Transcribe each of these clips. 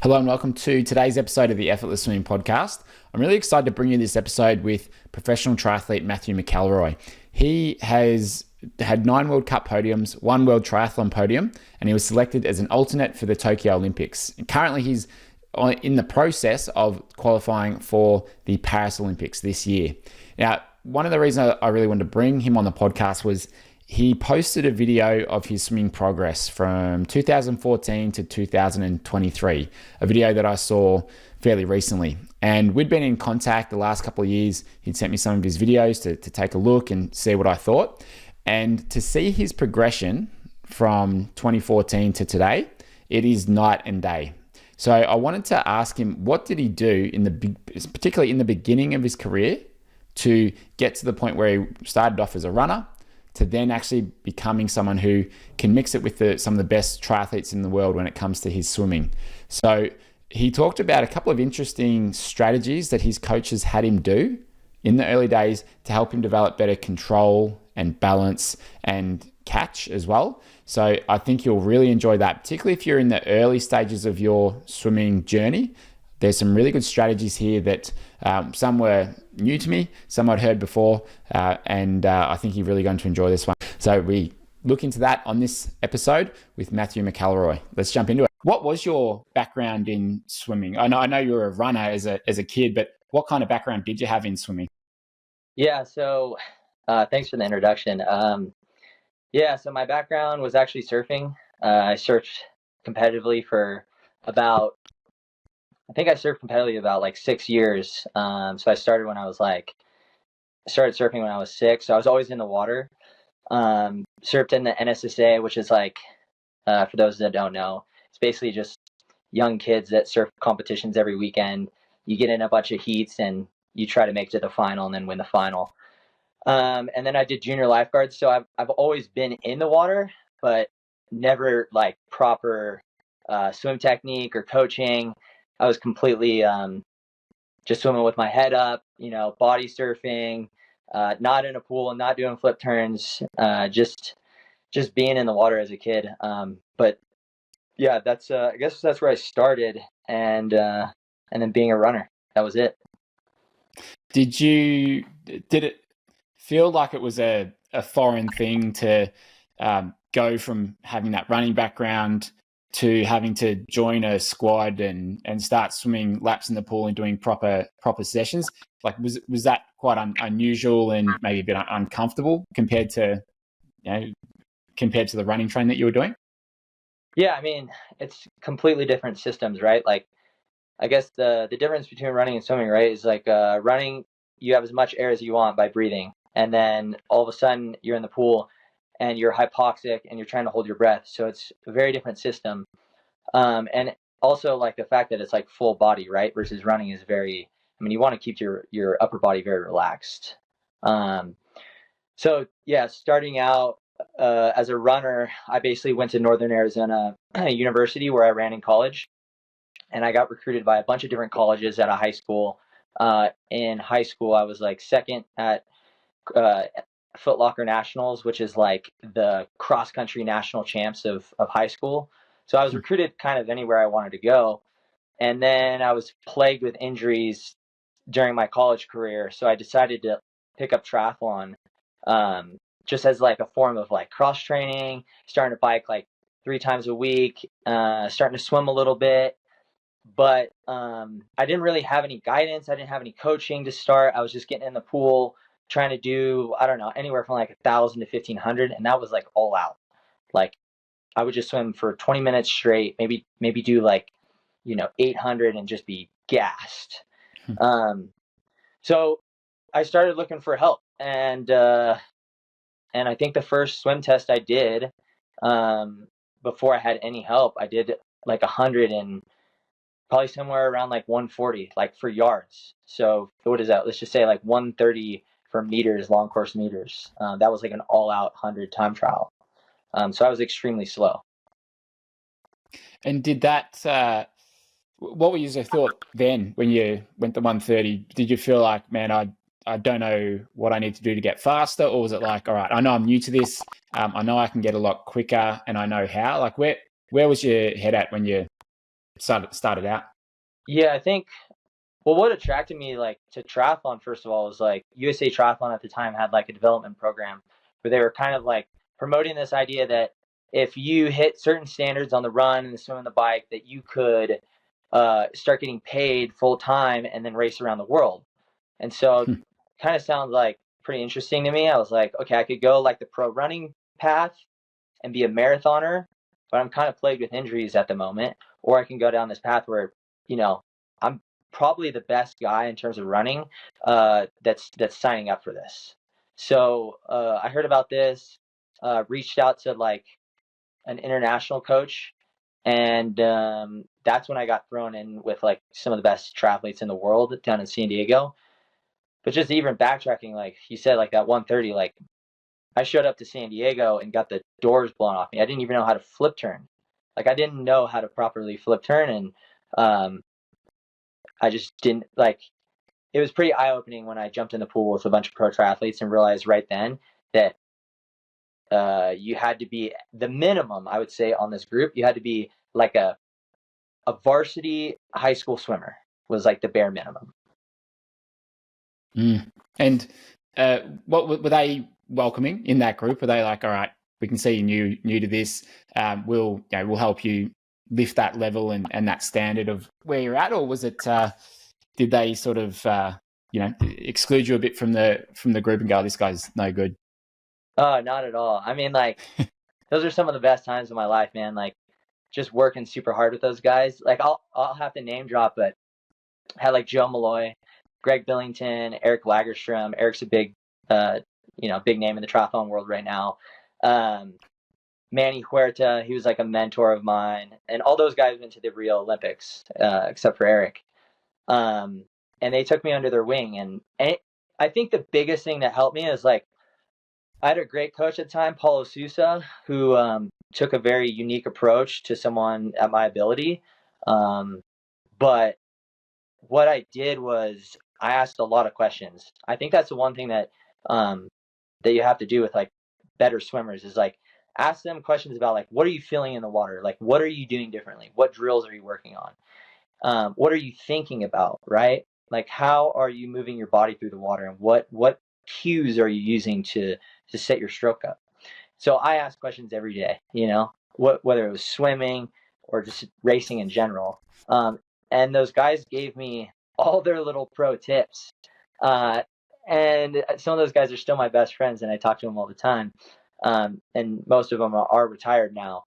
Hello and welcome to today's episode of the Effortless Swimming Podcast. I'm really excited to bring you this episode with professional triathlete Matthew McElroy. He has had 9 World Cup podiums, 1 World Triathlon podium, and he was selected as an alternate for the Tokyo Olympics. And currently he's in the process of qualifying for the Paris Olympics this year. Now, one of the reasons I really wanted to bring him on the podcast was he posted a video of his swimming progress from 2014 to 2023, a video that I saw fairly recently. And we'd been in contact the last couple of years. He'd sent me some of his videos to take a look and see what I thought. And to see his progression from 2014 to today, it is night and day. So I wanted to ask him, what did he do particularly in the beginning of his career to get to the point where he started off as a runner, to then actually becoming someone who can mix it with some of the best triathletes in the world when it comes to his swimming. So he talked about a couple of interesting strategies that his coaches had him do in the early days to help him develop better control and balance and catch as well. So I think you'll really enjoy that, particularly if you're in the early stages of your swimming journey. There's some really good strategies here that some were new to me, some I'd heard before, and I think you're really going to enjoy this one. So we look into that on this episode with Matthew McElroy. Let's jump into it. What was your background in swimming? I know you were a runner as a kid, but what kind of background did you have in swimming? Yeah, so thanks for the introduction. So my background was actually surfing. I surfed competitively for I think I surfed competitively about like 6 years. So I started surfing when I was 6. So I was always in the water. Surfed in the NSSA, which is like, for those that don't know, it's basically just young kids that surf competitions every weekend. You get in a bunch of heats and you try to make it to the final and then win the final. And then I did junior lifeguards. So I've always been in the water, but never like proper swim technique or coaching. I was completely just swimming with my head up, body surfing, not in a pool, not doing flip turns, just being in the water as a kid. But yeah, that's I guess that's where I started, and then being a runner. That was it. Did it feel like it was a foreign thing to go from having that running background to having to join a squad and start swimming laps in the pool and doing proper sessions? Like, was that quite unusual and maybe a bit uncomfortable compared to the running train that you were doing? Yeah, I mean, it's completely different systems, right? Like, I guess the difference between running and swimming, right, is like running, you have as much air as you want by breathing, and then all of a sudden you're in the pool and you're hypoxic and you're trying to hold your breath. So it's a very different system. And also like the fact that it's like full body, right? Versus running is you want to keep your upper body very relaxed. So yeah, starting out as a runner, I basically went to Northern Arizona University where I ran in college. And I got recruited by a bunch of different colleges at a high school. In high school, I was like second at Foot Locker Nationals, which is like the cross country national champs of high school. So I was recruited kind of anywhere I wanted to go. And then I was plagued with injuries during my college career. So I decided to pick up triathlon just as like a form of like cross training, starting to bike like 3 times a week, starting to swim a little bit. But I didn't really have any guidance. I didn't have any coaching to start. I was just getting in the pool, trying to do, I don't know, anywhere from like 1,000 to 1,500. And that was like all out. Like I would just swim for 20 minutes straight, maybe do like, 800 and just be gassed. So I started looking for help, and I think the first swim test I did, before I had any help, I did like 100 and probably somewhere around like 140, like for yards. So what is that? Let's just say like 130 for meters, long course meters. That was like an all out 100 time trial. So I was extremely slow. And did that, what were your thought then when you went to 130? Did you feel like, man, I don't know what I need to do to get faster? Or was it like, all right, I know I'm new to this. I know I can get a lot quicker and I know how. Like where was your head at when you started out? Yeah, I think, well, what attracted me like to triathlon first of all was like USA Triathlon at the time had like a development program where they were kind of like promoting this idea that if you hit certain standards on the run and the swim and the bike, that you could start getting paid full time and then race around the world. And so, kind of sounds like pretty interesting to me. I was like, okay, I could go like the pro running path and be a marathoner, but I'm kind of plagued with injuries at the moment. Or I can go down this path where, you know, I'm probably the best guy in terms of running that's signing up for this. So I heard about this, reached out to like an international coach, and that's when I got thrown in with like some of the best triathletes in the world down in San Diego. But just even backtracking, like you said, like that 130, like I showed up to San Diego and got the doors blown off me. I didn't even know how to flip turn. Like I didn't know how to properly flip turn, and um, I just didn't like. It was pretty eye opening when I jumped in the pool with a bunch of pro triathletes and realized right then that you had to be the minimum. I would say on this group, you had to be like a varsity high school swimmer was like the bare minimum. Mm. And what were they welcoming in that group? Were they like, all right, we can see you new to this. We'll help you lift that level and that standard of where you're at, or was it? Did they sort of exclude you a bit from the group and go, this guy's no good? Oh, not at all. I mean, like those are some of the best times of my life, man. Like just working super hard with those guys. Like I'll have to name drop, but I had like Joe Malloy, Greg Billington, Eric Lagerstrom. Eric's a big, big name in the triathlon world right now. Um, Manny Huerta, he was like a mentor of mine, and all those guys went to the Rio Olympics, except for Eric. And they took me under their wing, I think the biggest thing that helped me is like I had a great coach at the time, Paulo Sousa, who took a very unique approach to someone at my ability. But what I did was I asked a lot of questions. I think that's the one thing that you have to do with like better swimmers is like ask them questions about like what are you feeling in the water, like what are you doing differently, what drills are you working on, what are you thinking about, right? Like how are you moving your body through the water, and what cues are you using to set your stroke up? So I ask questions every day, whether it was swimming or just racing in general. And those guys gave me all their little pro tips. And some of those guys are still my best friends, and I talk to them all the time. And most of them are retired now.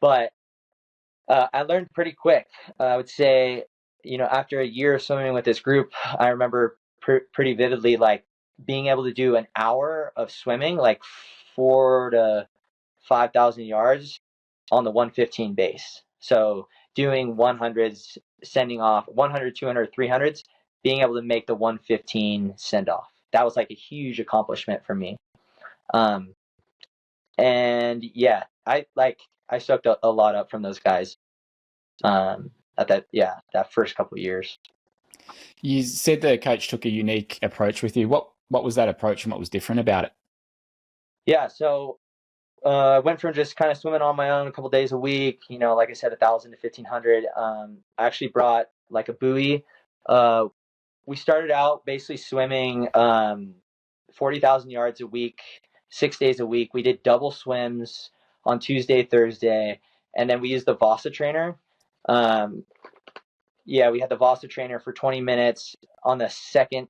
But I learned pretty quick. I would say, after a year of swimming with this group, I remember pretty vividly, like being able to do an hour of swimming, like 4 to 5,000 yards on the 115 base. So doing 100s, sending off 100, 200, 300s, being able to make the 115 send off. That was like a huge accomplishment for me. Um, and yeah, I soaked a lot up from those guys at that first couple of years. You said the coach took a unique approach with you. What was that approach and what was different about it? Yeah, so I went from just kind of swimming on my own a couple days a week, like I said, 1,000 to 1,500. I actually brought like a buoy. We started out basically swimming 40,000 yards a week, 6 days a week. We did double swims on Tuesday, Thursday, and then we used the Vasa trainer. We had the Vasa trainer for 20 minutes on the second,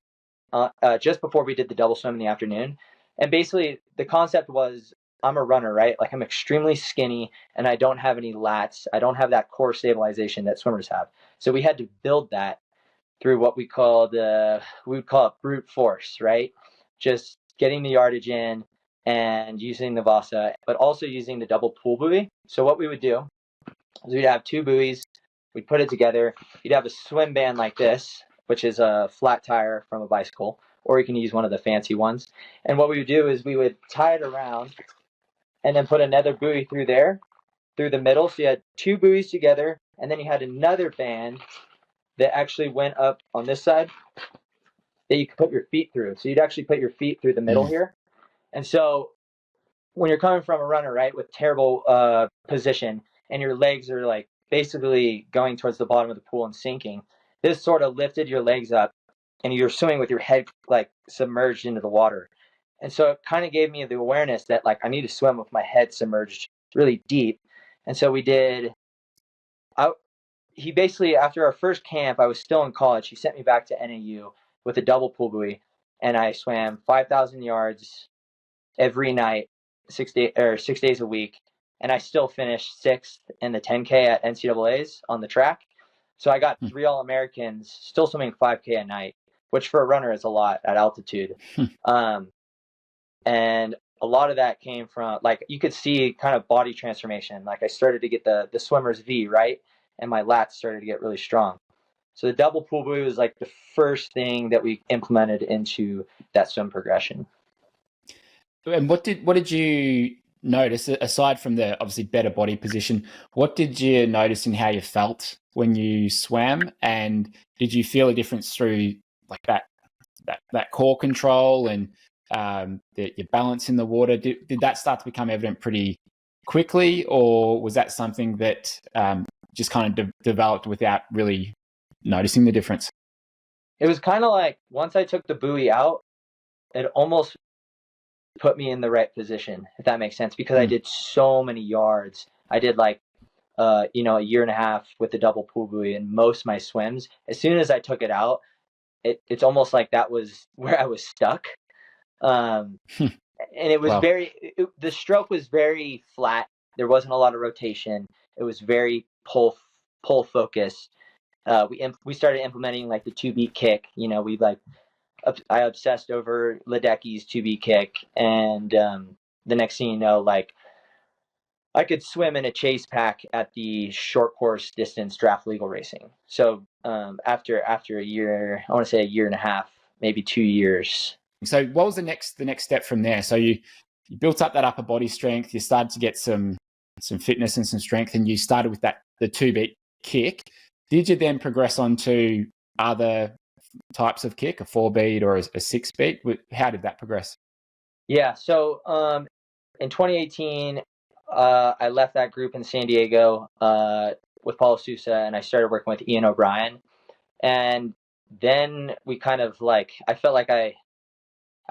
just before we did the double swim in the afternoon. And basically, the concept was I'm a runner, right? Like I'm extremely skinny and I don't have any lats. I don't have that core stabilization that swimmers have. So we had to build that through what we would call it brute force, right? Just getting the yardage in and using the Vasa, but also using the double pool buoy. So what we would do is we'd have two buoys, we'd put it together. You'd have a swim band like this, which is a flat tire from a bicycle, or you can use one of the fancy ones. And what we would do is we would tie it around and then put another buoy through there, through the middle. So you had two buoys together, and then you had another band that actually went up on this side that you could put your feet through. So you'd actually put your feet through the middle here. And so when you're coming from a runner, right, with terrible position, and your legs are like basically going towards the bottom of the pool and sinking, this sort of lifted your legs up and you're swimming with your head like submerged into the water. And so it kind of gave me the awareness that like I need to swim with my head submerged really deep. And so we did I, he basically, after our first camp, I was still in college. He sent me back to NAU with a double pool buoy, and I swam 5,000 yards every night, 6 days a week, and I still finished sixth in the 10K at NCAA's on the track. So I got 3 All-Americans, still swimming 5K a night, which for a runner is a lot at altitude. And a lot of that came from, like, you could see kind of body transformation. Like I started to get the swimmer's V, right? And my lats started to get really strong. So the double pool buoy was like the first thing that we implemented into that swim progression. And what did you notice, aside from the obviously better body position, what did you notice in how you felt when you swam? And did you feel a difference through like that core control and your balance in the water? Did that start to become evident pretty quickly, or was that something that just kind of developed without really noticing the difference? It was kind of like once I took the buoy out, it almost put me in the right position, if that makes sense, because I did so many yards. I did like a year and a half with the double pool buoy, and most of my swims, as soon as I took it out, it's almost like that was where I was stuck. And it was Wow. the stroke was very flat. There wasn't a lot of rotation. It was very pull focused. We started implementing like the 2-beat kick. I obsessed over Ledecky's 2-beat kick, and the next thing you know, like I could swim in a chase pack at the short course distance draft legal racing. So after a year, I want to say a year and a half, maybe 2 years. So what was the next step from there? So you built up that upper body strength, you started to get some fitness and some strength, and you started with the 2-beat kick. Did you then progress on to other types of kick, a 4-beat or a 6-beat? How did that progress? Yeah, so in 2018, I left that group in San Diego with Paulo Sousa, and I started working with Ian O'Brien. And then we kind of like, I felt like I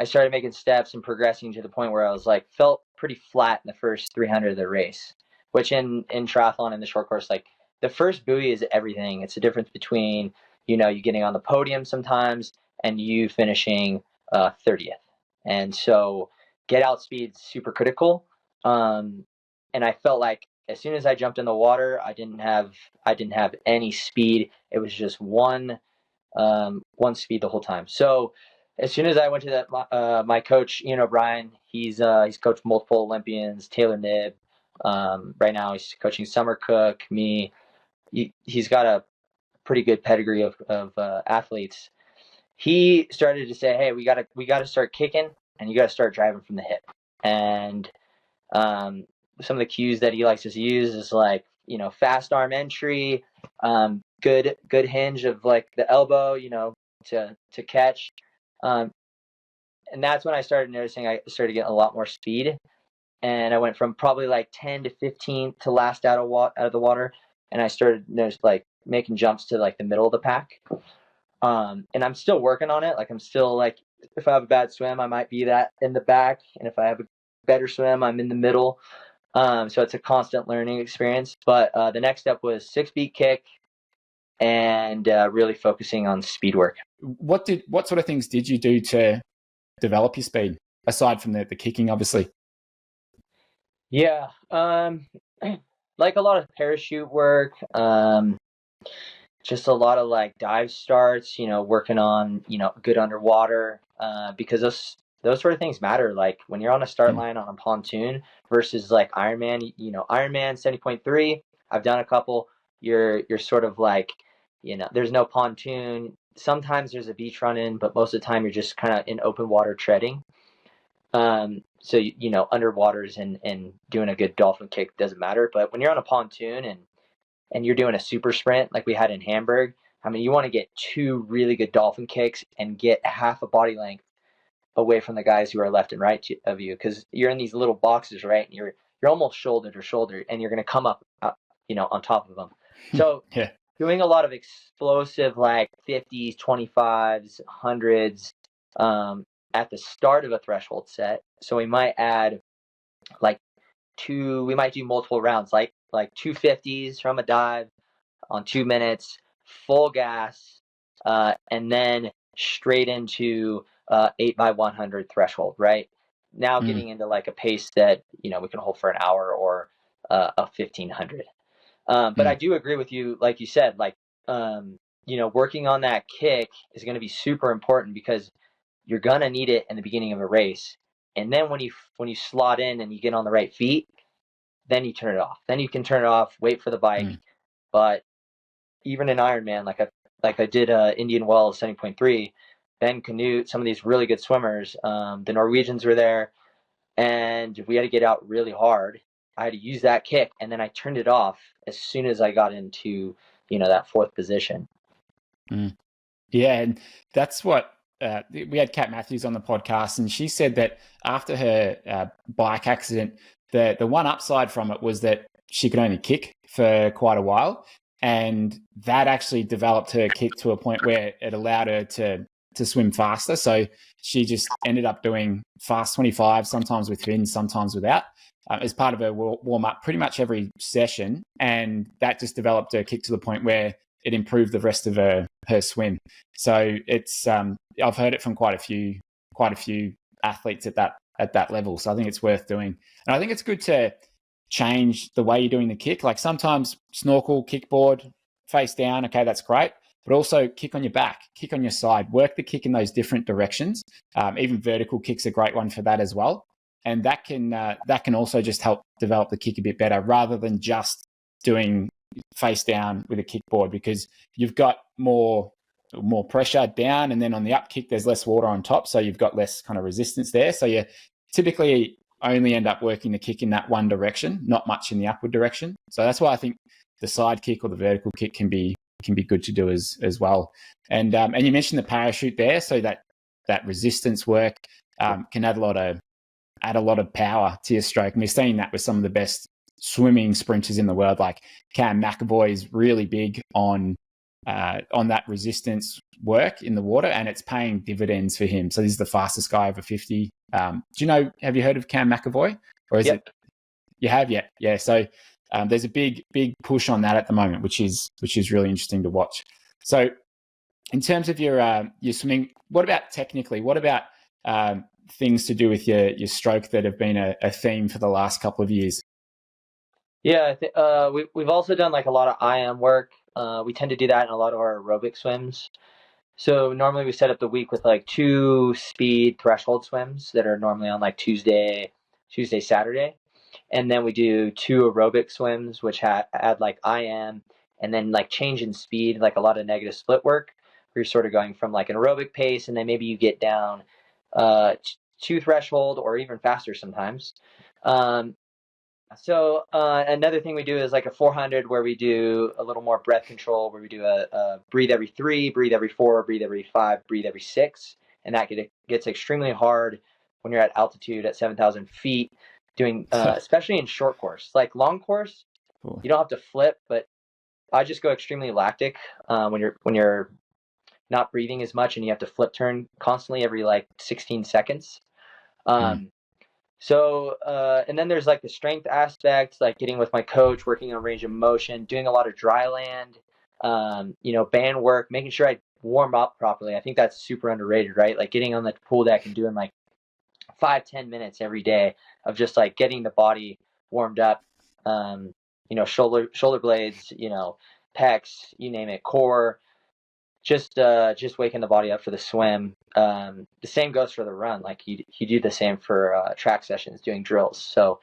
started making steps and progressing to the point where I was like, felt pretty flat in the first 300 of the race, which in triathlon in the short course, like the first buoy is everything. It's the difference between, you getting on the podium sometimes and you finishing 30th. And so get out speed's super critical. And I felt like as soon as I jumped in the water, I didn't have any speed. It was just one speed the whole time. So as soon as I went to that, my coach Ian O'Brien, he's coached multiple Olympians, Taylor Knibb. Right now he's coaching Summer Cook, me. He's got a pretty good pedigree of athletes. He started to say, "Hey, we gotta start kicking, and you gotta start driving from the hip." And some of the cues that he likes to use is like, fast arm entry, good hinge of like the elbow, to catch. And that's when I started noticing I started getting a lot more speed. And I went from probably like 10 to 15 to last out of the water. And I started like making jumps to like the middle of the pack. And I'm still working on it. Like I'm still like, if I have a bad swim, I might be that in the back. And if I have a better swim, I'm in the middle. So it's a constant learning experience. But the next step was 6-beat kick and really focusing on speed work. What sort of things did you do to develop your speed aside from the kicking, obviously? Yeah. Like a lot of parachute work, just a lot of like dive starts, working on, good underwater, because those sort of things matter. Like when you're on a start line on a pontoon versus like Ironman, Ironman 70.3, I've done a couple. You're sort of like, there's no pontoon. Sometimes there's a beach run in, but most of the time you're just kind of in open water treading. So, underwaters and doing a good dolphin kick doesn't matter. But when you're on a pontoon and you're doing a super sprint like we had in Hamburg, I mean, you want to get 2 really good dolphin kicks and get half a body length away from the guys who are left and right of you, because you're in these little boxes, right? And you're almost shoulder to shoulder, and you're going to come up, on top of them. So Yeah. doing a lot of explosive like 50s, 25s, 100s at the start of a threshold set. So we might add like we might do multiple rounds, like 250s from a dive on 2 minutes, full gas, and then straight into 8x100 threshold, right? Now Mm, getting into like a pace that, we can hold for an hour or a 1500. But I mm, do agree with you, like you said, like, working on that kick is going to be super important because you're going to need it in the beginning of a race. And then when you slot in and you get on the right feet, then you turn it off. Then you can turn it off, wait for the bike. mm. But even in Ironman, like I did Indian Wells 70.3, Ben Canute, some of these really good swimmers, the Norwegians were there, and we had to get out really hard. I had to use that kick, and then I turned it off as soon as I got into, that fourth position. Mm. Yeah, and that's what we had Kat Matthews on the podcast, and she said that after her bike accident, the one upside from it was that she could only kick for quite a while, and that actually developed her kick to a point where it allowed her to swim faster. So she just ended up doing fast 25, sometimes with fins, sometimes without, as part of her warm up pretty much every session, and that just developed her kick to the point where it improved the rest of her swim. So it's I've heard it from quite a few athletes at that level. So I think it's worth doing, and I think it's good to change the way you're doing the kick. Like sometimes snorkel, kickboard, face down. Okay, that's great. But also kick on your back, kick on your side, work the kick in those different directions. Even vertical kick's a great one for that as well. And that can also just help develop the kick a bit better rather than just doing face down with a kickboard, because you've got more pressure down, and then on the up kick there's less water on top, so you've got less kind of resistance there. So you typically only end up working the kick in that one direction, not much in the upward direction. So that's why I think the side kick or the vertical kick can be good to do as well. And you mentioned the parachute there, so that resistance work can add a lot of power to your stroke. And we're seeing that with some of the best swimming sprinters in the world, like Cam McElroy is really big on that resistance work in the water, and it's paying dividends for him. So this is the fastest guy over 50. Have you heard of Cam McElroy, or is Yep. it? You have, yeah. So there's a big push on that at the moment, which is really interesting to watch. So in terms of your swimming, what about technically? What about things to do with your stroke that have been a theme for the last couple of years? Yeah, we've also done like a lot of IM work. We tend to do that in a lot of our aerobic swims. So normally we set up the week with like 2 speed threshold swims that are normally on like Tuesday, Saturday. And then we do 2 aerobic swims, which add like IM, and then like change in speed, like a lot of negative split work, where you're sort of going from like an aerobic pace, and then maybe you get down to threshold or even faster sometimes. So another thing we do is like a 400, where we do a little more breath control, where we do a breathe every 3, breathe every 4, breathe every 5, breathe every 6. And that gets extremely hard when you're at altitude at 7,000 feet, doing especially in short course. Like long course, Cool. you don't have to flip, but I just go extremely lactic when you're not breathing as much and you have to flip turn constantly every like 16 seconds. Um, and then there's like the strength aspect, like getting with my coach, working on range of motion, doing a lot of dry land, band work, making sure I warm up properly. I think that's super underrated, right? Like getting on the pool deck and doing like 5-10 minutes every day of just like getting the body warmed up, shoulder blades, pecs, you name it, core, just waking the body up for the swim. The same goes for the run. Like you do the same for track sessions, doing drills. So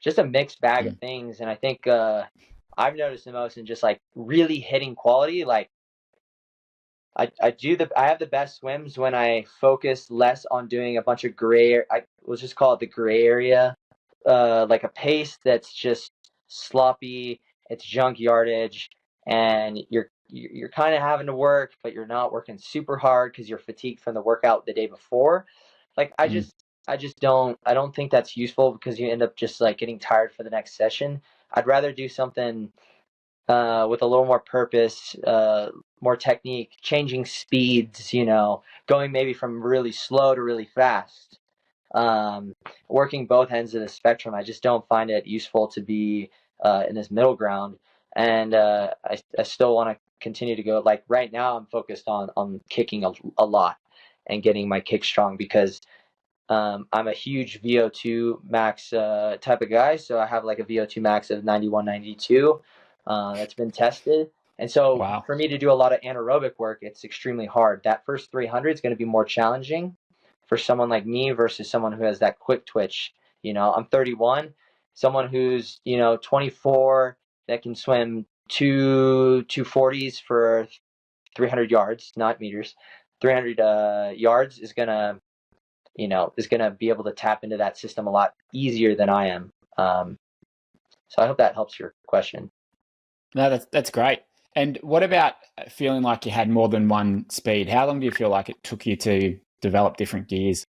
just a mixed bag of things. And I think I've noticed the most in just like really hitting quality. Like I have the best swims when I focus less on doing a bunch of gray. Let's just call it the gray area, like a pace that's just sloppy. It's junk yardage, and you're kind of having to work, but you're not working super hard because you're fatigued from the workout the day before. Like I don't think that's useful, because you end up just like getting tired for the next session. I'd rather do something with a little more purpose, more technique, changing speeds, going maybe from really slow to really fast, um, working both ends of the spectrum. I just don't find it useful to be in this middle ground. And I still want to continue to go. Like right now, I'm focused on kicking a lot and getting my kick strong because I'm a huge VO2 max type of guy. So I have like a VO2 max of 91, 92 that's been tested. And so Wow. for me to do a lot of anaerobic work, it's extremely hard. That first 300 is going to be more challenging for someone like me versus someone who has that quick twitch. I'm 31, someone who's, 24 that can swim 240s for 300 yards, not meters. 300 yards is going to be able to tap into that system a lot easier than I am. So I hope that helps your question. No, that's great. And what about feeling like you had more than one speed? How long do you feel like it took you to develop different gears?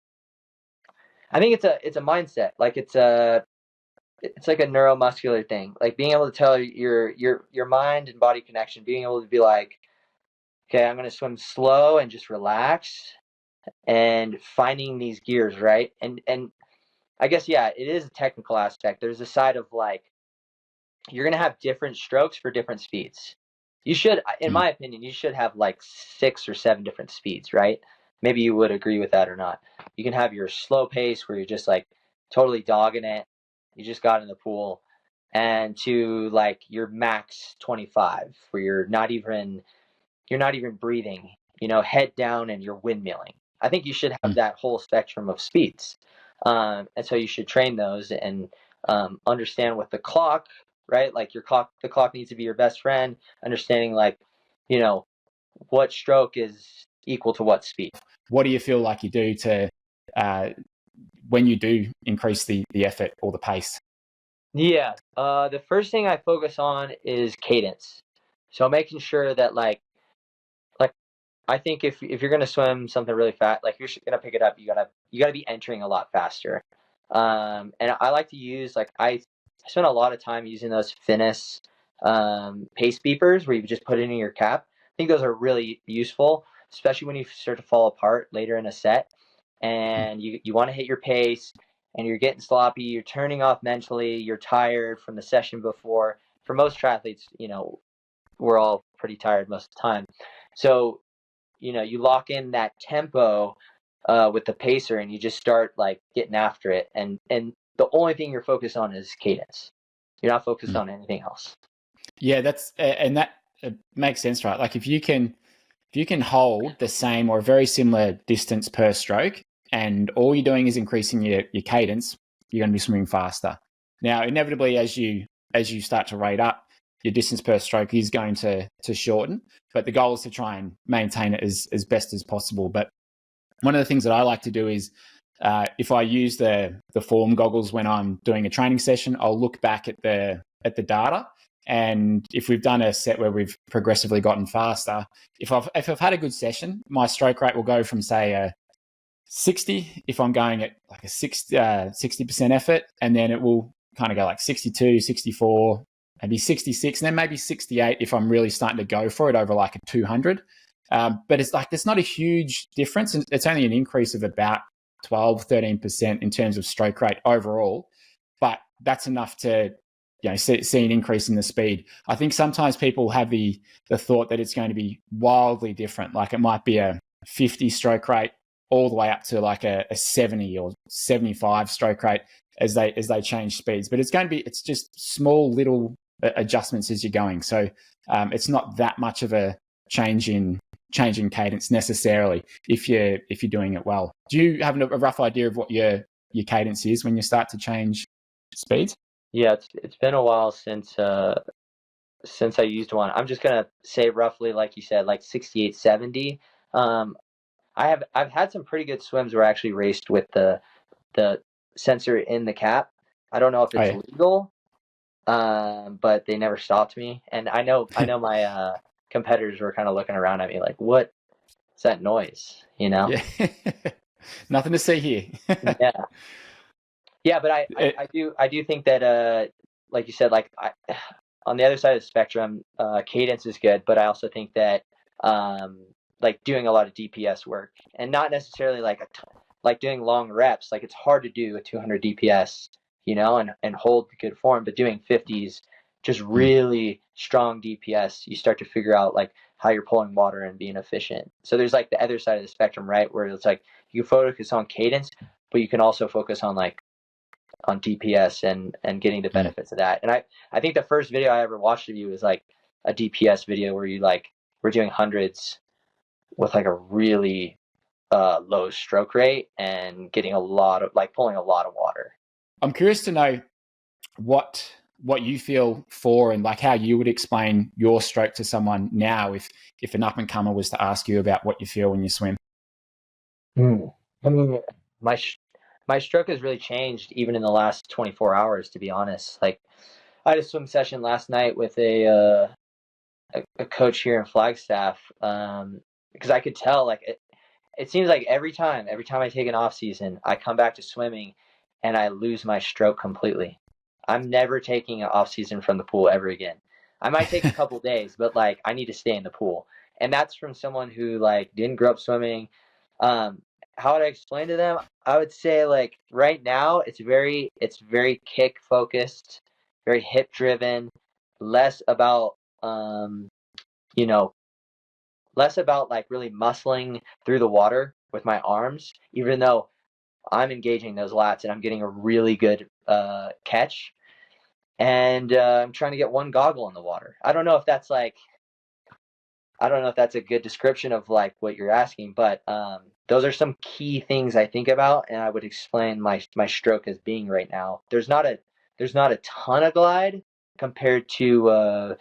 I think it's a mindset. Like it's like a neuromuscular thing. Like being able to tell your mind and body connection, being able to be like, okay, I'm going to swim slow and just relax and finding these gears, right? And I guess yeah, it is a technical aspect. There's a side of like you're going to have different strokes for different speeds. You should, in my opinion, you should have like 6 or 7 different speeds, right? Maybe you would agree with that or not. You can have your slow pace where you're just like totally dogging it. You just got in the pool, and to like your max 25 where you're not even breathing, head down and you're windmilling. I think you should have that whole spectrum of speeds. And so you should train those and understand with the clock, right? Like the clock needs to be your best friend, understanding like, you know, what stroke is equal to what speed. What do you feel like you do to, when you do increase the effort or the pace? Yeah. The first thing I focus on is cadence. So making sure that like I think if you're gonna swim something really fast, like you're gonna pick it up, you gotta be entering a lot faster. And I like to use like I spend a lot of time using those Finis pace beepers where you just put it in your cap. I think those are really useful, especially when you start to fall apart later in a set, and you want to hit your pace, and you're getting sloppy, you're turning off mentally, you're tired from the session before. For most triathletes, we're all pretty tired most of the time. So you lock in that tempo with the pacer and you just start like getting after it. And the only thing you're focused on is cadence. You're not focused on anything else. Yeah, and that makes sense, right? Like if you can hold the same or a very similar distance per stroke and all you're doing is increasing your cadence, you're going to be swimming faster. Now, inevitably, as you start to rate up, your distance per stroke is going to shorten, but the goal is to try and maintain it as best as possible. But one of the things that I like to do is if I use the form goggles when I'm doing a training session, I'll look back at the data. And if we've done a set where we've progressively gotten faster, if I've had a good session, my stroke rate will go from say a 60 if I'm going at like a 60% effort, and then it will kind of go like 62, 64, maybe 66, and then maybe 68 if I'm really starting to go for it over like a 200. But it's like there's not a huge difference. It's only an increase of about 12, 13% in terms of stroke rate overall. But that's enough to see an increase in the speed. I think sometimes people have the thought that it's going to be wildly different. Like it might be a 50 stroke rate all the way up to like a 70 or 75 stroke rate as they change speeds. But it's just small little adjustments as you're going. So it's not that much of a change in cadence necessarily if you're doing it well. Do you have a rough idea of what your cadence is when you start to change speeds? Yeah, it's been a while since I used one. I'm just gonna say roughly, like you said, like 68, 70. I've had some pretty good swims where I actually raced with the sensor in the cap. I don't know if it's legal, but they never stopped me. And I know my competitors were kind of looking around at me like, "What is that noise?" Yeah. Nothing to see here. Yeah, but I do think that like you said, like on the other side of the spectrum, Cadence is good, but I also think that like doing a lot of DPS work and not necessarily like like doing long reps. Like it's hard to do a 200 DPS, and hold good form, but doing 50s, just really strong DPS, you start to figure out like how you're pulling water and being efficient. So there's like the other side of the spectrum, right? Where it's like you focus on cadence, but you can also focus on like on DPS and getting the benefits of that. And I think the first video I ever watched of you was like a DPS video where you like were doing hundreds with like a really low stroke rate and getting a lot of like pulling a lot of water. I'm curious to know what you feel for and like how you would explain your stroke to someone now if an up and comer was to ask you about what you feel when you swim. I mean, my stroke has really changed even in the last 24 hours, to be honest. Like I had a swim session last night with a coach here in Flagstaff, because I could tell like it seems like every time I take an off season, I come back to swimming and I lose my stroke completely. I'm never taking an off season from the pool ever again. I might take a couple days, but like I need to stay in the pool. And that's from someone who like didn't grow up swimming. How would I explain to them? I would say like right now it's very kick focused, very hip driven, less about you know, less about like really muscling through the water with my arms, even though I'm engaging those lats and I'm getting a really good catch. And I'm trying to get one goggle in the water. I don't know if that's a good description of like what you're asking, but those are some key things I think about, and I would explain my stroke as being right now. There's not a ton of glide compared to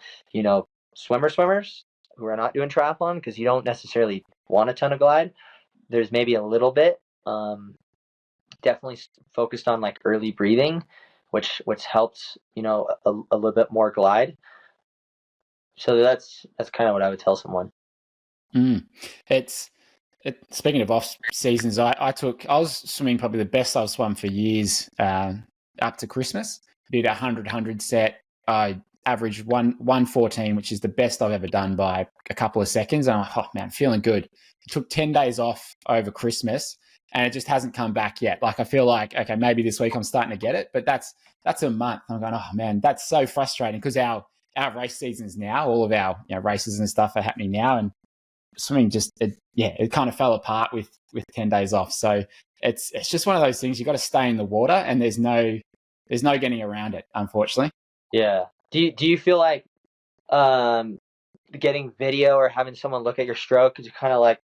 swimmers who are not doing triathlon, because you don't necessarily want a ton of glide. There's maybe a little bit. Definitely focused on like early breathing, which helps a little bit more glide. So that's kind of what I would tell someone. Speaking of off seasons, I was swimming probably the best I've swum for years up to Christmas. Did a 100 set. I averaged 114, which is the best I've ever done by a couple of seconds. And I'm like, oh man, feeling good. It took 10 days off over Christmas and it just hasn't come back yet. Like I feel like, okay, maybe this week I'm starting to get it, but that's a month. I'm going, oh man, that's so frustrating because our race seasons now, all of our races and stuff are happening now, and swimming just it kind of fell apart with 10 days off. So it's just one of those things. You got to stay in the water, and there's no getting around it, unfortunately. Yeah. Do you feel like getting video or having someone look at your stroke to kind of like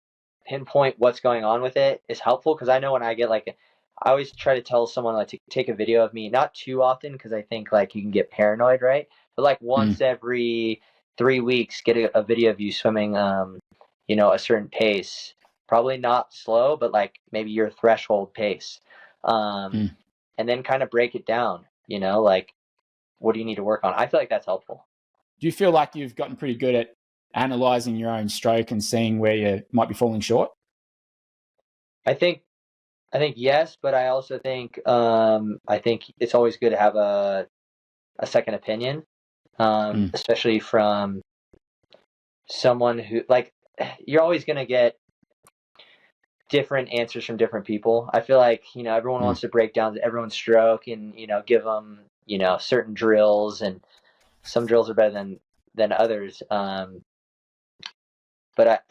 pinpoint what's going on with it is helpful? Because I know when I get I always try to tell someone like to take a video of me, not too often because I think like you can get paranoid, right? But like once every 3 weeks, get a video of you swimming a certain pace, probably not slow, but like maybe your threshold pace, and then kind of break it down, like what do you need to work on? I feel like that's helpful. Do you feel like you've gotten pretty good at analyzing your own stroke and seeing where you might be falling short? I think yes, but I also think it's always good to have a second opinion, especially from someone who like you're always going to get different answers from different people. I feel like, everyone wants to break down everyone's stroke and, give them, certain drills, and some drills are better than others. But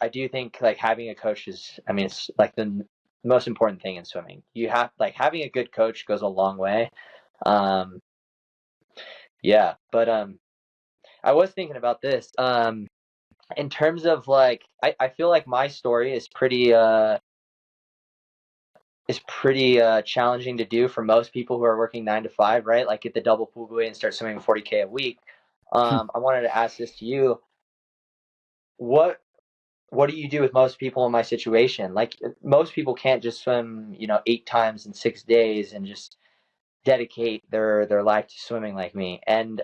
I do think like having a coach it's like the most important thing in swimming. You have like having a good coach goes a long way. Yeah, but I was thinking about this. In terms of like, I feel like my story is pretty challenging to do for most people who are working 9 to 5, right? Like get the double pool buoy and start swimming 40K a week. I wanted to ask this to you. What do you do with most people in my situation? Like most people can't just swim, 8 times in 6 days and just dedicate their life to swimming like me. And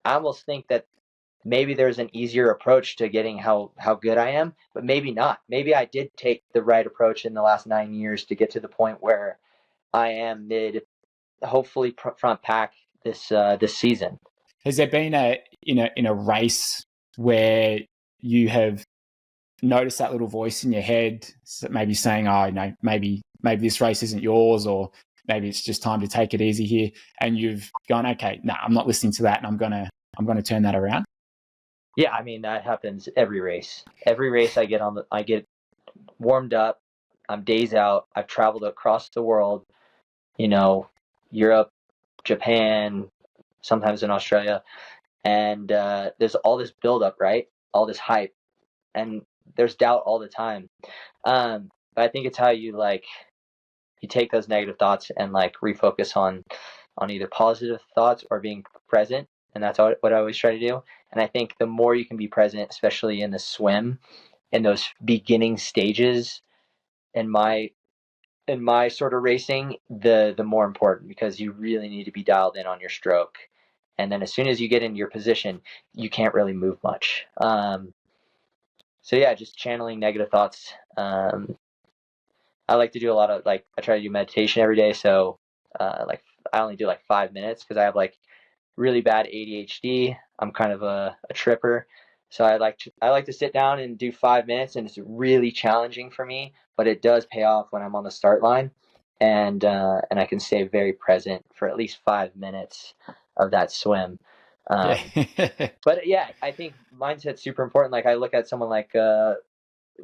I almost think that maybe there's an easier approach to getting how good I am, but maybe not. Maybe I did take the right approach in the last 9 years to get to the point where I am mid, hopefully front pack this season. has there been in a race where you have noticed that little voice in your head, maybe saying, "Oh, no, maybe this race isn't yours," or maybe it's just time to take it easy here, and you've gone, "Okay, no, I'm not listening to that, and I'm gonna turn that around." Yeah, I mean that happens every race. Every race I get warmed up. I'm days out. I've traveled across the world. Europe, Japan, sometimes in Australia, and there's all this buildup, right? All this hype, and there's doubt all the time. But I think it's how you take those negative thoughts and refocus on either positive thoughts or being present, and that's what I always try to do. And I think the more you can be present, especially in the swim, in those beginning stages, in my sort of racing, the more important, because you really need to be dialed in on your stroke. And then as soon as you get into your position, you can't really move much. So yeah, just channeling negative thoughts. I like to do a lot of I try to do meditation every day. So I only do 5 minutes because I have really bad ADHD. I'm kind of a tripper. So I like to sit down and do 5 minutes, and it's really challenging for me, but it does pay off when I'm on the start line, and I can stay very present for at least 5 minutes of that swim. Yeah. But yeah, I think mindset's super important. I look at someone like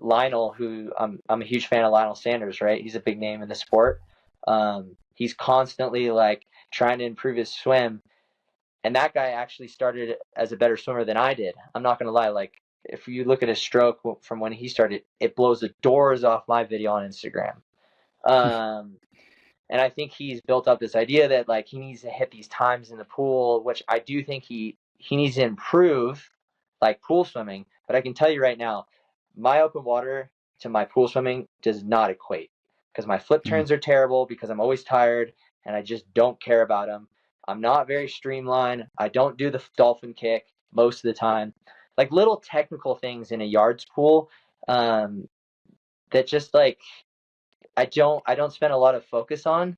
Lionel, who I'm a huge fan of Lionel Sanders, right? He's a big name in the sport. He's constantly trying to improve his swim. And that guy actually started as a better swimmer than I did. I'm not going to lie. If you look at his stroke from when he started, it blows the doors off my video on Instagram. And I think he's built up this idea that he needs to hit these times in the pool, which I do think he needs to improve, pool swimming. But I can tell you right now, my open water to my pool swimming does not equate, because my flip turns are terrible, because I'm always tired and I just don't care about them. I'm not very streamlined. I don't do the dolphin kick most of the time. Little technical things in a yards pool that just I don't spend a lot of focus on,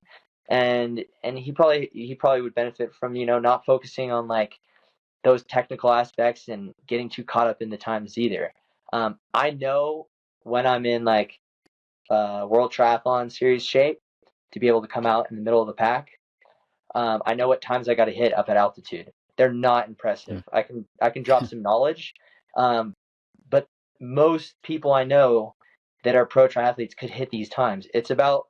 and he probably would benefit from not focusing on those technical aspects and getting too caught up in the times either. I know when I'm in World Triathlon series shape to be able to come out in the middle of the pack. I know what times I got to hit up at altitude. They're not impressive. I can drop some knowledge, but most people I know that are pro triathletes could hit these times. It's about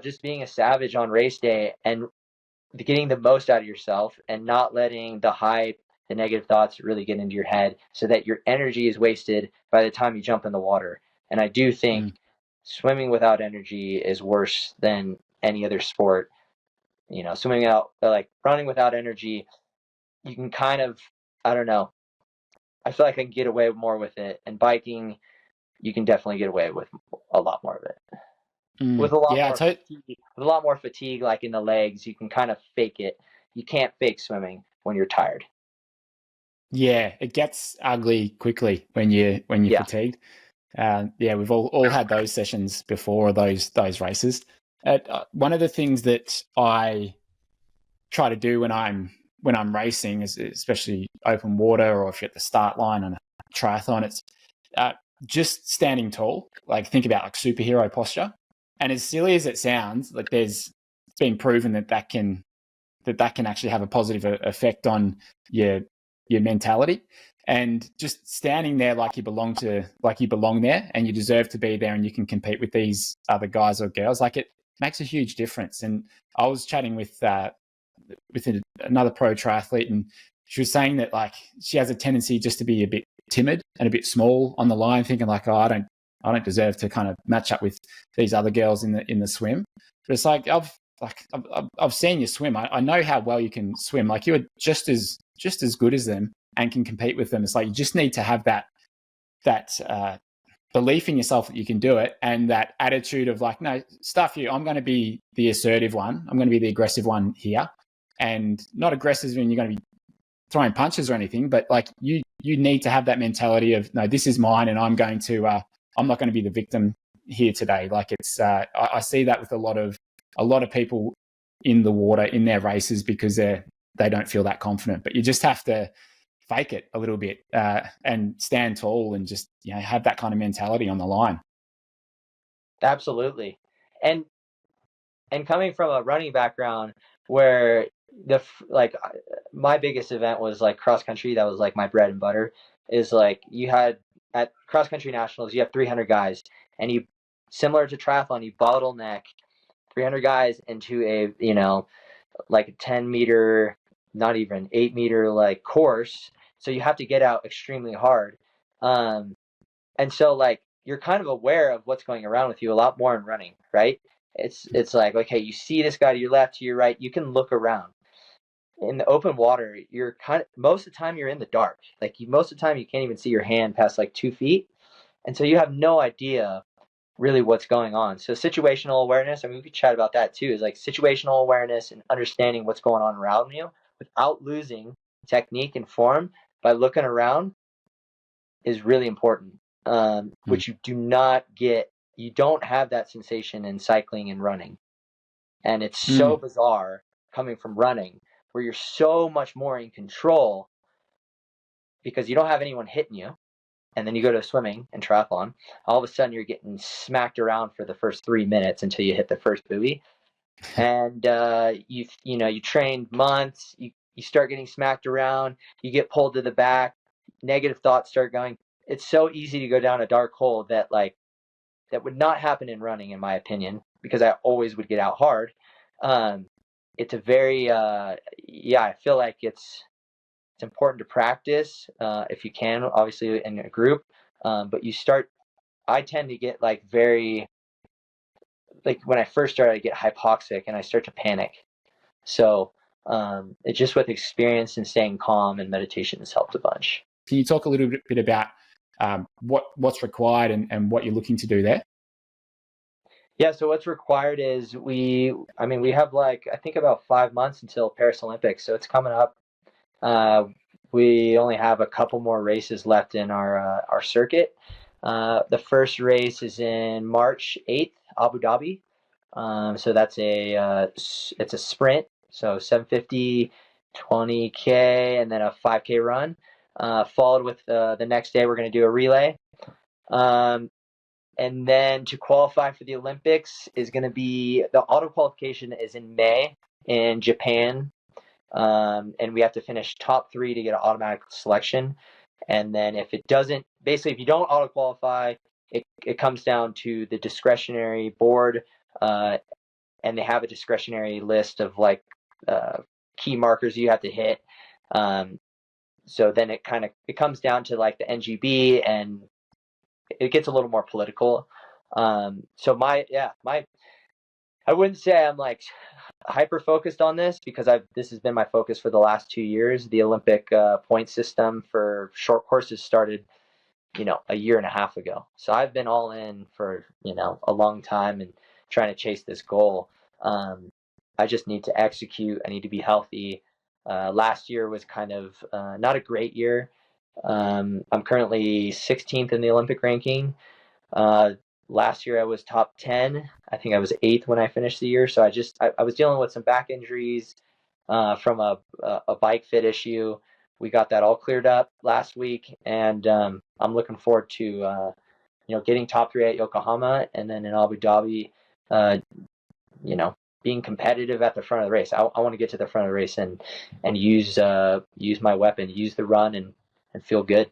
just being a savage on race day and getting the most out of yourself, and not letting the hype, the negative thoughts really get into your head, so that your energy is wasted by the time you jump in the water. And I do think swimming without energy is worse than any other sport. Swimming out, running without energy, you can kind of, I don't know. I feel like I can get away more with it. And biking, you can definitely get away with a lot more of it. With a lot more fatigue, in the legs, you can kind of fake it. You can't fake swimming when you're tired. Yeah, it gets ugly quickly when you're fatigued. We've all had those sessions before, those races. One of the things that I try to do when I'm racing, especially open water, or if you're at the start line on a triathlon, it's just standing tall. Think about superhero posture. And as silly as it sounds, it's been proven that can actually have a positive effect on your mentality. And just standing there like you belong there, and you deserve to be there, and you can compete with these other guys or girls. It makes a huge difference. And I was chatting with another pro triathlete, and she was saying that she has a tendency just to be a bit timid and a bit small on the line, thinking I don't deserve to kind of match up with these other girls in the swim. But it's I've seen you swim. I know how well you can swim. You're just as good as them and can compete with them. It's you just need to have that belief in yourself that you can do it, and that attitude of no, stuff you. I'm going to be the assertive one. I'm going to be the aggressive one here, and not aggressive when you're going to be throwing punches or anything, but you need to have that mentality of, no, this is mine, and I'm going to. I'm not going to be the victim here today. I see that with a lot of people in the water in their races, because they're they don't feel that confident. But you just have to fake it a little bit and stand tall and just have that kind of mentality on the line. Absolutely. And coming from a running background where my biggest event was like cross country, that was like my bread and butter, is like you had at cross country nationals, you have 300 guys, and you, similar to triathlon, you bottleneck 300 guys into a, like a 10-meter, not even 8-meter like course. So you have to get out extremely hard. And so like you're kind of aware of what's going around with you a lot more in running, right? It's like, okay, you see this guy to your left, to your right, you can look around. In the open water, you're most of the time you're in the dark. Like most of the time you can't even see your hand past like 2 feet. And so you have no idea really what's going on. So situational awareness, I mean, we could chat about that too, is like situational awareness and understanding what's going on around you without losing technique and form by looking around is really important, which you do not get. You don't have that sensation in cycling and running. And it's so bizarre coming from running where you're so much more in control because you don't have anyone hitting you. And then you go to swimming and triathlon, all of a sudden you're getting smacked around for the first 3 minutes until you hit the first buoy. And you trained months, you start getting smacked around, you get pulled to the back, negative thoughts start going. It's so easy to go down a dark hole that would not happen in running, in my opinion, because I always would get out hard. It's a very I feel like it's important to practice if you can, obviously in a group. But I tend to get like very, like when I first started, I get hypoxic and I start to panic. So it's just with experience and staying calm and meditation has helped a bunch. Can you talk a little bit about what's required and what you're looking to do there? Yeah, so what's required is we have like, I think about 5 months until Paris Olympics. So it's coming up. We only have a couple more races left in our circuit. The first race is in March 8th, Abu Dhabi. So that's it's a sprint. So 750, 20K, and then a 5K run. Followed with the next day, we're going to do a relay. And then to qualify for the Olympics is going to be, the auto qualification is in May in Japan. And we have to finish top 3 to get an automatic selection. And then if you don't auto qualify, it comes down to the discretionary board, and they have a discretionary list of like key markers you have to hit. So then it comes down to like the NGB, and it gets a little more political. So I wouldn't say I'm like hyper focused on this, because this has been my focus for the last 2 years. The Olympic point system for short courses started, a year and a half ago. So I've been all in for, a long time and trying to chase this goal. I just need to execute. I need to be healthy. Last year was kind of not a great year. I'm currently 16th in the Olympic ranking. Last year I was top 10. I think I was 8th when I finished the year. So I was dealing with some back injuries from a bike fit issue. We got that all cleared up last week, and I'm looking forward to getting top 3 at Yokohama, and then in Abu Dhabi, being competitive at the front of the race. I want to get to the front of the race and use my weapon, use the run, and feel good.